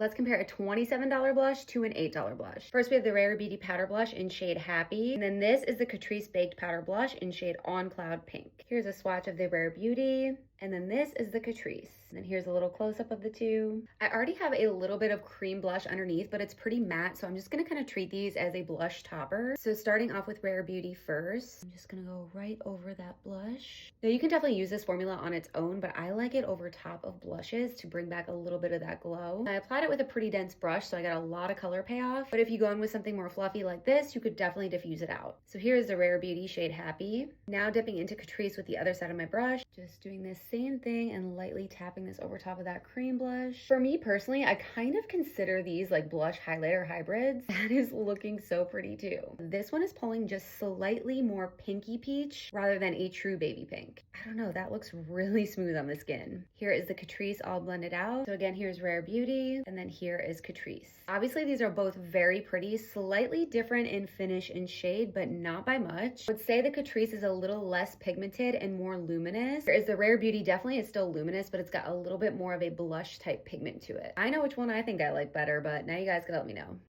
Let's compare a $27 blush to an $8 blush. First, we have the Rare Beauty Powder Blush in shade Happy. And then this is the Catrice Baked Powder Blush in shade On Cloud Pink. Here's a swatch of the Rare Beauty. And then this is the Catrice. And then here's a little close-up of the two. I already have a little bit of cream blush underneath, but it's pretty matte, so I'm just gonna kind of treat these as a blush topper. So starting off with Rare Beauty first, I'm just gonna go right over that blush. Now you can definitely use this formula on its own, but I like it over top of blushes to bring back a little bit of that glow. I applied it with a pretty dense brush, so I got a lot of color payoff. But if you go in with something more fluffy like this, you could definitely diffuse it out. So here's the Rare Beauty shade Happy. Now dipping into Catrice with the other side of my brush, just doing this same thing and lightly tapping this over top of that cream blush. For me personally, I kind of consider these like blush highlighter hybrids. That is looking so pretty too. This one is pulling just slightly more pinky peach rather than a true baby pink. I don't know, that looks really smooth on the skin. Here is the Catrice all blended out. So again, here's Rare Beauty, and then here is Catrice. Obviously, these are both very pretty, slightly different in finish and shade, but not by much. I would say the Catrice is a little less pigmented and more luminous. Whereas the Rare Beauty definitely is still luminous, but it's got a little bit more of a blush type pigment to it. I know which one I think I like better, but now you guys can let me know.